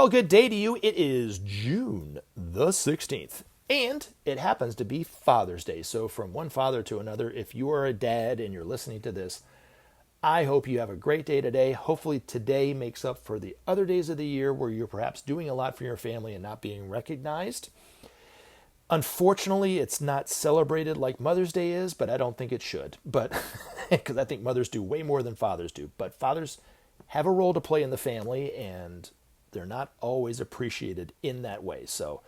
Well, good day to you. It is June the 16th, and it happens to be Father's Day. So from one father to another, if you are a dad and you're listening to this, I hope you have a great day today. Hopefully today makes up for the other days of the year where you're perhaps doing a lot for your family and not being recognized. Unfortunately, it's not celebrated like Mother's Day is, but I don't think it should. But because I think mothers do way more than fathers do. But fathers have a role to play in the family, and they're not always appreciated in that way. So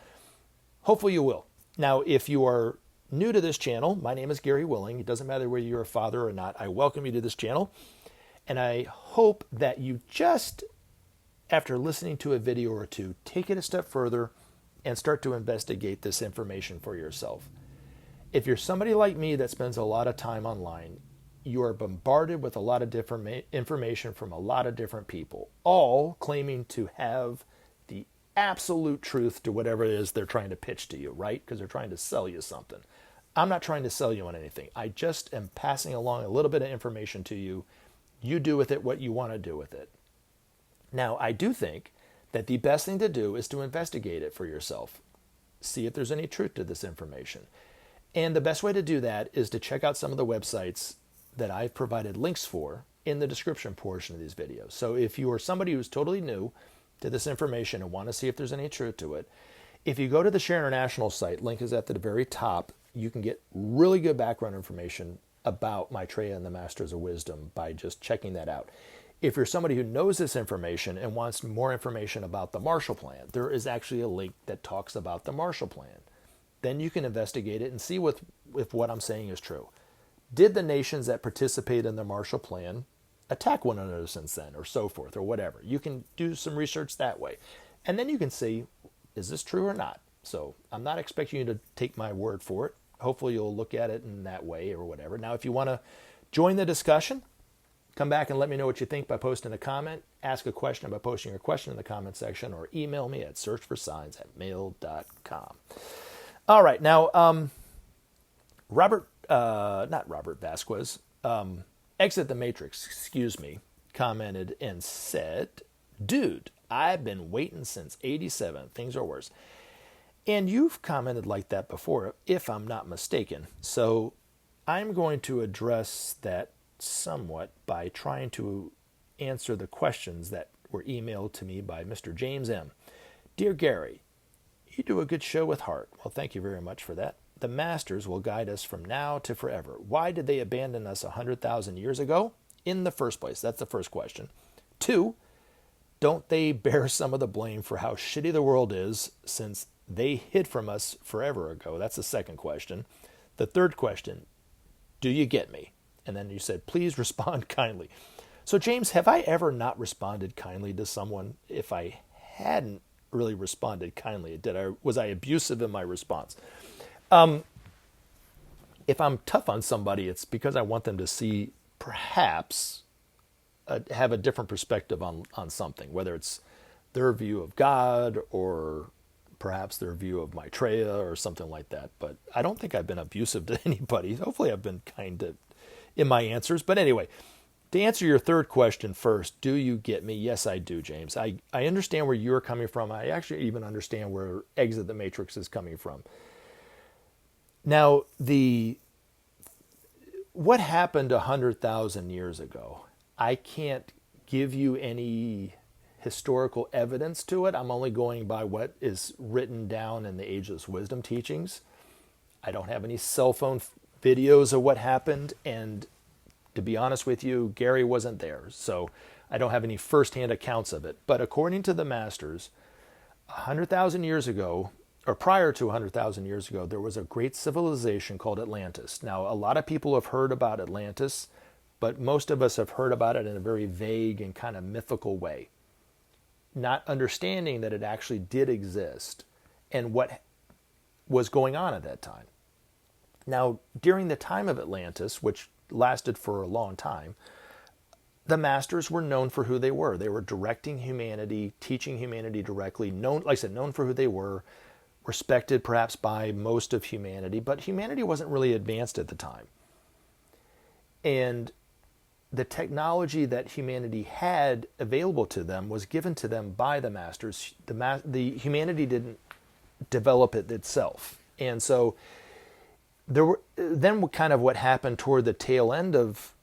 hopefully you will. Now, if you are new to this channel, my name is Gary Willing. It doesn't matter whether you're a father or not. I welcome you to this channel. And I hope that you just, after listening to a video or two, take it a step further and start to investigate this information for yourself. If you're somebody like me that spends a lot of time online, you are bombarded with a lot of different information from a lot of different people, all claiming to have the absolute truth to whatever it is they're trying to pitch to you, right? Because they're trying to sell you something. I'm not trying to sell you on anything. I just am passing along a little bit of information to you. You do with it what you want to do with it. Now, I do think that the best thing to do is to investigate it for yourself. See if there's any truth to this information. And the best way to do that is to check out some of the websites that I've provided links for in the description portion of these videos. So if you are somebody who's totally new to this information and want to see if there's any truth to it, if you go to the Share International site, link is at the very top, you can get really good background information about Maitreya and the Masters of Wisdom by just checking that out. If you're somebody who knows this information and wants more information about the Marshall Plan, there is actually a link that talks about the Marshall Plan. Then you can investigate it and see if what I'm saying is true. Did the nations that participate in the Marshall Plan attack one another since then, or so forth, or whatever? You can do some research that way. And then you can see, is this true or not? So I'm not expecting you to take my word for it. Hopefully you'll look at it in that way or whatever. Now, if you want to join the discussion, come back and let me know what you think by posting a comment, ask a question by posting your question in the comment section, or email me at searchforsigns@mail.com. All right, now, not Robert Vasquez, Exit the Matrix, commented and said, dude, I've been waiting since 87. Things are worse. And you've commented like that before, if I'm not mistaken. So I'm going to address that somewhat by trying to answer the questions that were emailed to me by Mr. James M. Dear Gary, you do a good show with heart. Well, thank you very much for that. The masters will guide us from now to forever. Why did they abandon us 100,000 years ago in the first place? That's the first question. 2, don't they bear some of the blame for how shitty the world is since they hid from us forever ago? That's the second question. The third question, do you get me? And then you said, please respond kindly. So James, have I ever not responded kindly to someone? If I hadn't really responded kindly, was I abusive in my response? If I'm tough on somebody, it's because I want them to see, perhaps, have a different perspective on something, whether it's their view of God or perhaps their view of Maitreya or something like that. But I don't think I've been abusive to anybody. Hopefully I've been kind in my answers. But anyway, to answer your third question first, do you get me? Yes, I do, James. I understand where you're coming from. I actually even understand where Exit the Matrix is coming from. Now, what happened 100,000 years ago? I can't give you any historical evidence to it. I'm only going by what is written down in the Ageless Wisdom Teachings. I don't have any cell phone videos of what happened, and to be honest with you, Gary wasn't there, so I don't have any firsthand accounts of it. But according to the masters, 100,000 years ago, or prior to 100,000 years ago, there was a great civilization called Atlantis. Now, a lot of people have heard about Atlantis, but most of us have heard about it in a very vague and kind of mythical way, not understanding that it actually did exist and what was going on at that time. Now, during the time of Atlantis, which lasted for a long time, the masters were known for who they were. They were directing humanity, teaching humanity directly, known for who they were, respected perhaps by most of humanity, but humanity wasn't really advanced at the time. And the technology that humanity had available to them was given to them by the masters. The humanity didn't develop it itself. And so then kind of what happened toward the tail end of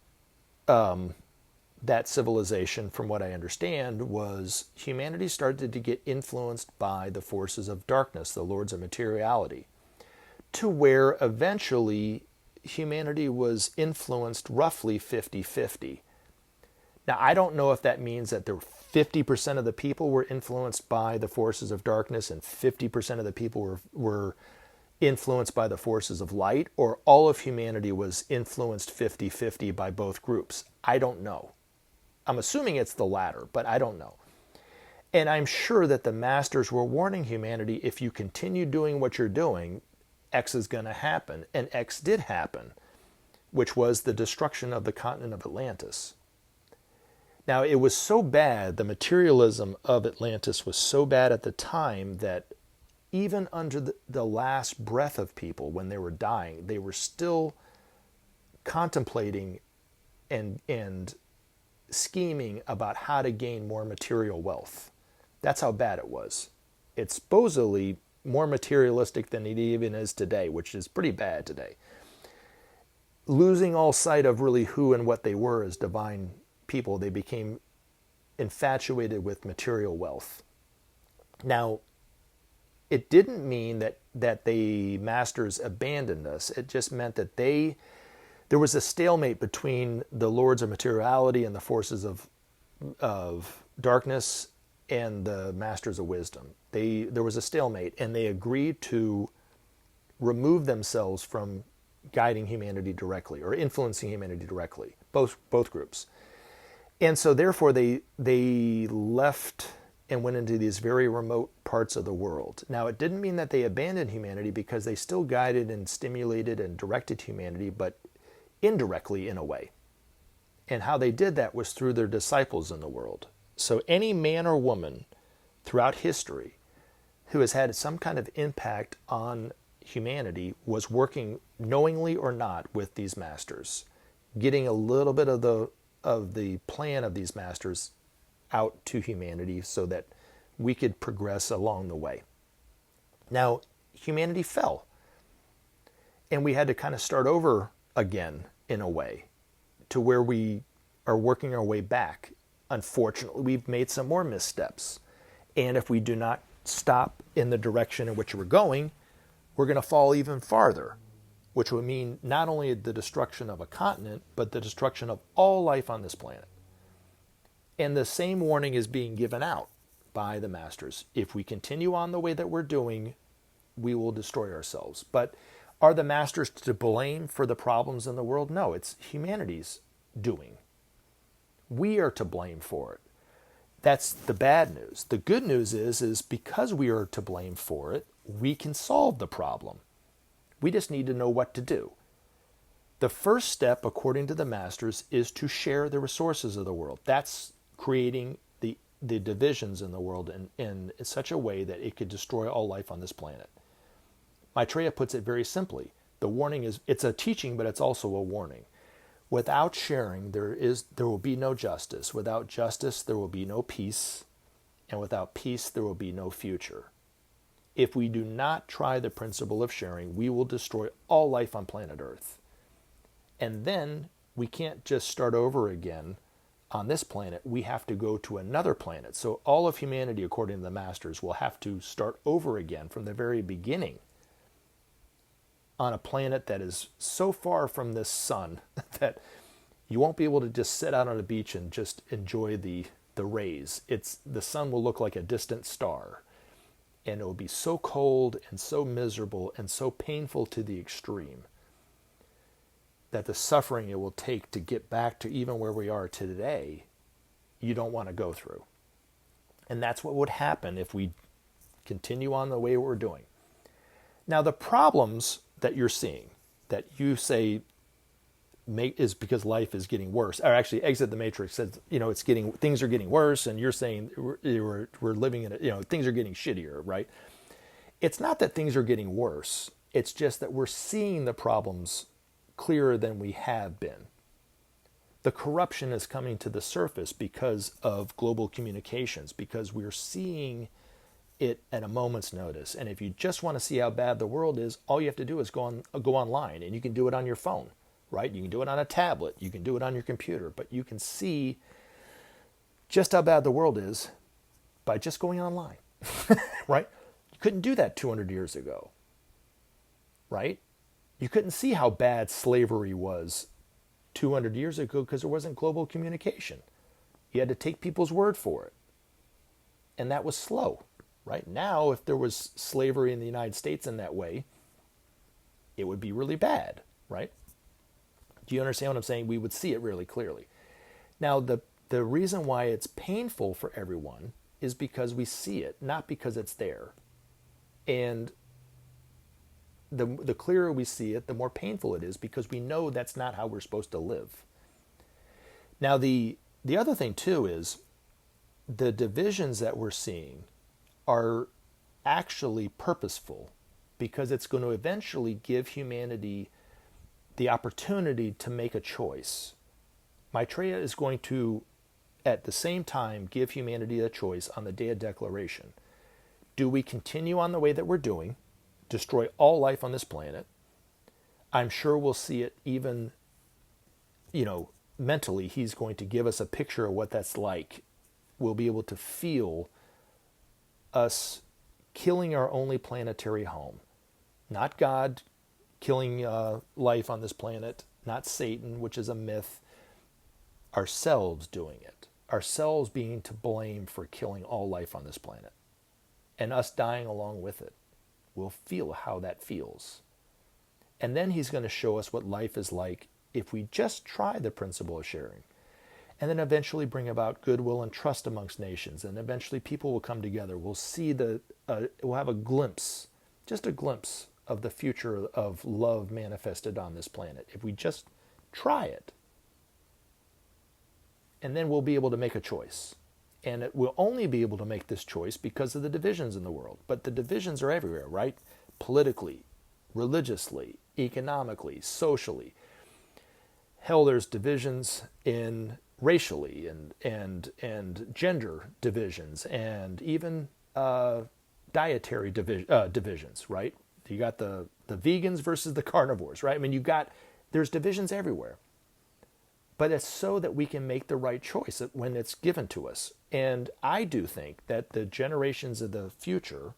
that civilization, from what I understand, was humanity started to get influenced by the forces of darkness, the lords of materiality, to where eventually humanity was influenced roughly 50-50. Now, I don't know if that means that there were 50% of the people were influenced by the forces of darkness and 50% of the people were influenced by the forces of light, or all of humanity was influenced 50-50 by both groups. I don't know. I'm assuming it's the latter, but I don't know. And I'm sure that the masters were warning humanity, if you continue doing what you're doing, X is going to happen. And X did happen, which was the destruction of the continent of Atlantis. Now, it was so bad, the materialism of Atlantis was so bad at the time that even under the last breath of people, when they were dying, they were still contemplating and scheming about how to gain more material wealth. That's how bad it was. It's supposedly more materialistic than it even is today, which is pretty bad today. Losing all sight of really who and what they were as divine people, they became infatuated with material wealth. Now, it didn't mean that the masters abandoned us. It just meant that there was a stalemate between the lords of materiality and the forces of darkness and the masters of wisdom. There was a stalemate, and they agreed to remove themselves from guiding humanity directly or influencing humanity directly, both groups. And so therefore they left and went into these very remote parts of the world. Now, it didn't mean that they abandoned humanity, because they still guided and stimulated and directed humanity, but indirectly in a way. And how they did that was through their disciples in the world. So any man or woman throughout history who has had some kind of impact on humanity was working, knowingly or not, with these masters, getting a little bit of the plan of these masters out to humanity so that we could progress along the way. Now, humanity fell, and we had to kind of start over again in a way, to where we are working our way back. Unfortunately, we've made some more missteps, and if we do not stop in the direction in which we're going, we're going to fall even farther, which would mean not only the destruction of a continent, but the destruction of all life on this planet. And the same warning is being given out by the masters. If we continue on the way that we're doing, we will destroy ourselves. But are the masters to blame for the problems in the world? No, it's humanity's doing. We are to blame for it. That's the bad news. The good news is because we are to blame for it, we can solve the problem. We just need to know what to do. The first step, according to the masters, is to share the resources of the world. That's creating the divisions in the world in such a way that it could destroy all life on this planet. Maitreya puts it very simply. The warning is, it's a teaching, but it's also a warning. Without sharing, there will be no justice. Without justice, there will be no peace. And without peace, there will be no future. If we do not try the principle of sharing, we will destroy all life on planet Earth. And then we can't just start over again on this planet. We have to go to another planet. So all of humanity, according to the masters, will have to start over again from the very beginning on a planet that is so far from this sun that you won't be able to just sit out on a beach and just enjoy the rays. The sun will look like a distant star, and it will be so cold and so miserable and so painful to the extreme that the suffering it will take to get back to even where we are today, you don't want to go through. And that's what would happen if we continue on the way we're doing. Now, the problems that you're seeing, that you say is because life is getting worse, or actually Exit the Matrix says, things are getting worse, and you're saying we're living in things are getting shittier, right? It's not that things are getting worse. It's just that we're seeing the problems clearer than we have been. The corruption is coming to the surface because of global communications, because we're seeing it at a moment's notice. And if you just want to see how bad the world is, all you have to do is go online, and you can do it on your phone, right? You can do it on a tablet, you can do it on your computer, but you can see just how bad the world is by just going online, right? You couldn't do that 200 years ago, right? You couldn't see how bad slavery was 200 years ago because there wasn't global communication. You had to take people's word for it. And that was slow, right? Now, if there was slavery in the United States in that way, it would be really bad, right? Do you understand what I'm saying? We would see it really clearly. Now, the reason why it's painful for everyone is because we see it, not because it's there. And the clearer we see it, the more painful it is, because we know that's not how we're supposed to live. Now, the other thing, too, is the divisions that we're seeing are actually purposeful, because it's going to eventually give humanity the opportunity to make a choice. Maitreya is going to, at the same time, give humanity a choice on the day of declaration. Do we continue on the way that we're doing, destroy all life on this planet? I'm sure we'll see it even, mentally. He's going to give us a picture of what that's like. We'll be able to feel us killing our only planetary home. Not God killing life on this planet, not Satan, which is a myth. Ourselves doing it. Ourselves being to blame for killing all life on this planet. And us dying along with it. We'll feel how that feels. And then he's going to show us what life is like if we just try the principle of sharing. And then eventually bring about goodwill and trust amongst nations. And eventually people will come together. We'll see we'll have a glimpse, just a glimpse of the future of love manifested on this planet. If we just try it. And then we'll be able to make a choice. And we'll only be able to make this choice because of the divisions in the world. But the divisions are everywhere, right? Politically, religiously, economically, socially. Hell, there's divisions in racially and gender divisions, and even dietary divisions, right? You got the vegans versus the carnivores, right? I mean, there's divisions everywhere. But it's so that we can make the right choice when it's given to us. And I do think that the generations of the future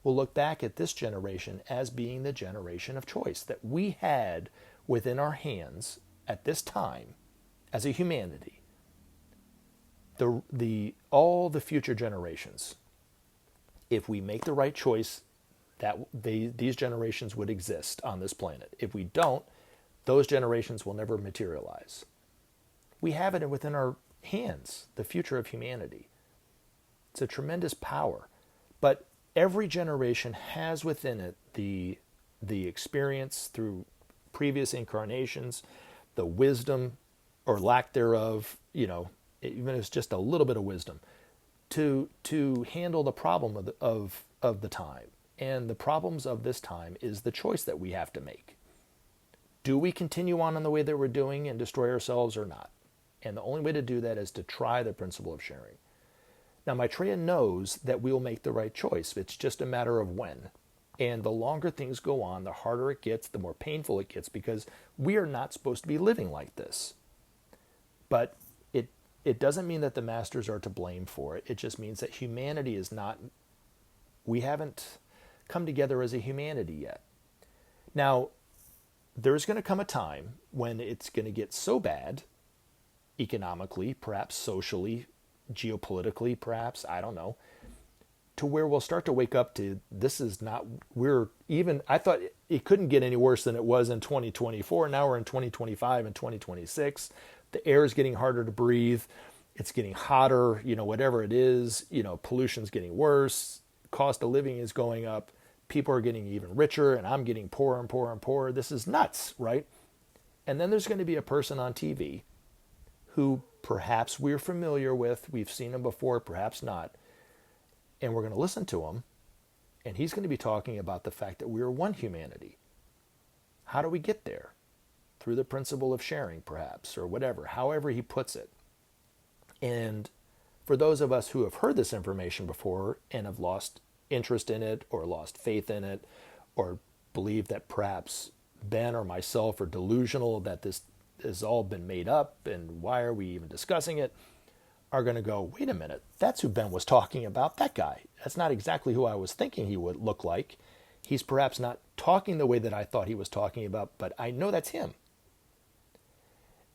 will look back at this generation as being the generation of choice that we had within our hands at this time as a humanity. All the future generations, if we make the right choice, these generations would exist on this planet. If we don't, those generations will never materialize. We have it within our hands, the future of humanity. It's a tremendous power. But every generation has within it the experience through previous incarnations, the wisdom or lack thereof, even if it's just a little bit of wisdom, to handle the problem of the time. And the problems of this time is the choice that we have to make. Do we continue on in the way that we're doing and destroy ourselves or not? And the only way to do that is to try the principle of sharing. Now, Maitreya knows that we'll make the right choice. It's just a matter of when. And the longer things go on, the harder it gets, the more painful it gets, because we are not supposed to be living like this. But it doesn't mean that the masters are to blame for it. It just means that humanity is not, we haven't come together as a humanity yet. Now, there's going to come a time when it's going to get so bad, economically, perhaps socially, geopolitically, perhaps, I don't know, to where we'll start to wake up to this is not, I thought it couldn't get any worse than it was in 2024. Now we're in 2025 and 2026. The air is getting harder to breathe. It's getting hotter, whatever it is, pollution's getting worse. Cost of living is going up. People are getting even richer, and I'm getting poorer and poorer and poorer. This is nuts, right? And then there's going to be a person on TV who perhaps we're familiar with, we've seen him before, perhaps not, and we're going to listen to him, and he's going to be talking about the fact that we're one humanity. How do we get there? through the principle of sharing, perhaps, or whatever, however he puts it. And for those of us who have heard this information before and have lost interest in it or lost faith in it or believe that perhaps Ben or myself are delusional, that this has all been made up and why are we even discussing it, are going to go, wait a minute, that's who Ben was talking about, that guy. That's not exactly who I was thinking he would look like. He's perhaps not talking the way that I thought he was talking about, but I know that's him.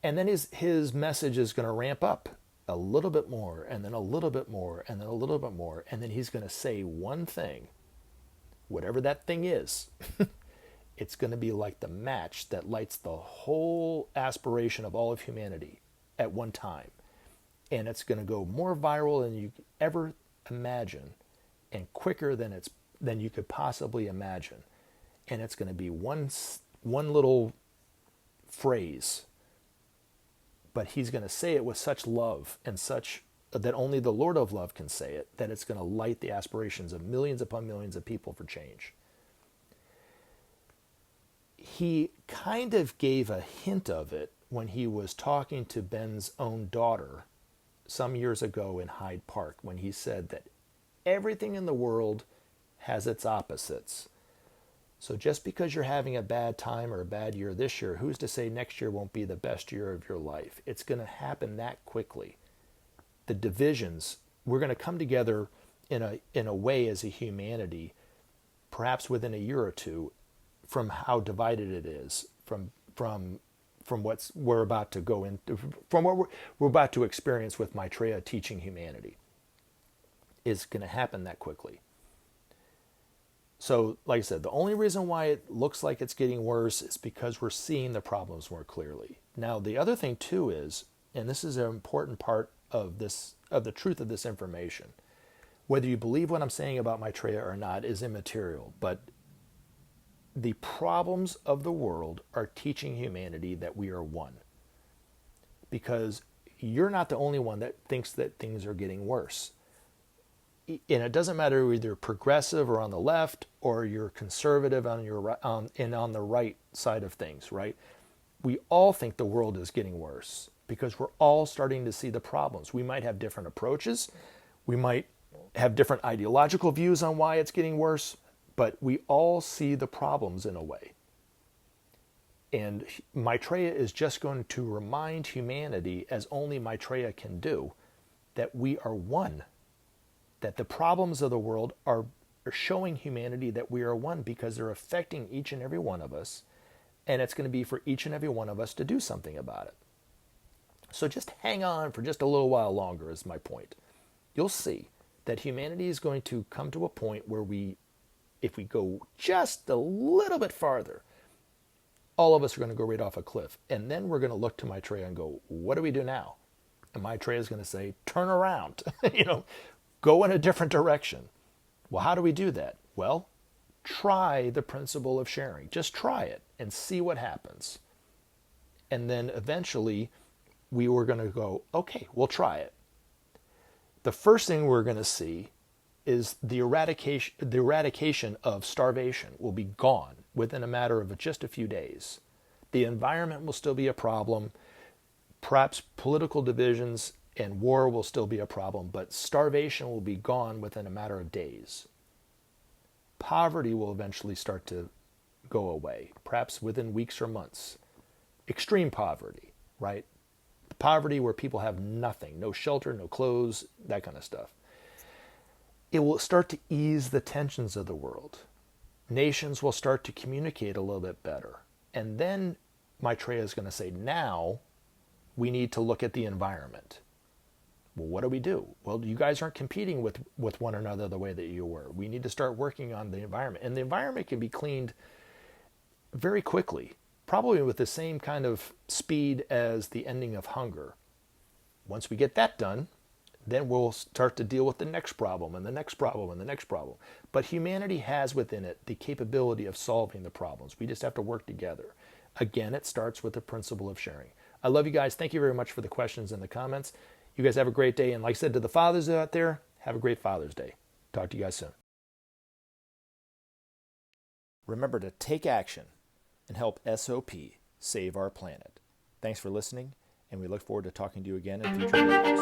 And then his message is going to ramp up a little bit more, and then a little bit more, and then a little bit more, and then he's going to say one thing, whatever that thing is. It's going to be like the match that lights the whole aspiration of all of humanity at one time. And it's going to go more viral than you could ever imagine, and quicker than you could possibly imagine. And it's going to be one little phrase, but he's going to say it with such love and such that only the Lord of love can say it, that it's going to light the aspirations of millions upon millions of people for change. He kind of gave a hint of it when he was talking to Ben's own daughter some years ago in Hyde Park, when he said that everything in the world has its opposites. So just because you're having a bad time or a bad year this year, who's to say next year won't be the best year of your life? It's going to happen that quickly. The divisions, we're going to come together in a way as a humanity, perhaps within a year or two, from how divided it is, from what we're about to go into, from what we're about to experience with Maitreya teaching humanity, is going to happen that quickly. So, like I said, the only reason why it looks like it's getting worse is because we're seeing the problems more clearly. Now, the other thing too is, and this is an important part of the truth of this information, whether you believe what I'm saying about Maitreya or not is immaterial, but the problems of the world are teaching humanity that we are one. Because you're not the only one that thinks that things are getting worse. And it doesn't matter whether you're progressive or on the left, or you're conservative on on the right side of things, right? We all think the world is getting worse because we're all starting to see the problems. We might have different approaches. We might have different ideological views on why it's getting worse, but we all see the problems in a way. And Maitreya is just going to remind humanity, as only Maitreya can do, that we are one. That the problems of the world are showing humanity that we are one because they're affecting each and every one of us. And it's going to be for each and every one of us to do something about it. So just hang on for just a little while longer is my point. You'll see that humanity is going to come to a point where if we go just a little bit farther, all of us are going to go right off a cliff. And then we're going to look to Maitreya and go, what do we do now? And Maitreya is going to say, turn around, go in a different direction. Well, how do we do that? Well, try the principle of sharing. Just try it and see what happens. And then eventually we were going to go, okay, we'll try it. The first thing we're going to see is the eradication of starvation will be gone within a matter of just a few days. The environment will still be a problem. Perhaps political divisions and war will still be a problem, but starvation will be gone within a matter of days. Poverty will eventually start to go away, perhaps within weeks or months. Extreme poverty, right? Poverty where people have nothing, no shelter, no clothes, that kind of stuff. It will start to ease the tensions of the world. Nations will start to communicate a little bit better. And then Maitreya is going to say, now we need to look at the environment. Well, what do we do? Well, you guys aren't competing with one another the way that you were. We need to start working on the environment. And the environment can be cleaned very quickly, probably with the same kind of speed as the ending of hunger. Once we get that done, then we'll start to deal with the next problem and the next problem and the next problem. But humanity has within it the capability of solving the problems. We just have to work together. Again, it starts with the principle of sharing. I love you guys. Thank you very much for the questions and the comments. You guys have a great day. And like I said to the fathers out there, have a great Father's Day. Talk to you guys soon. Remember to take action and help SOP save our planet. Thanks for listening, and we look forward to talking to you again in future videos.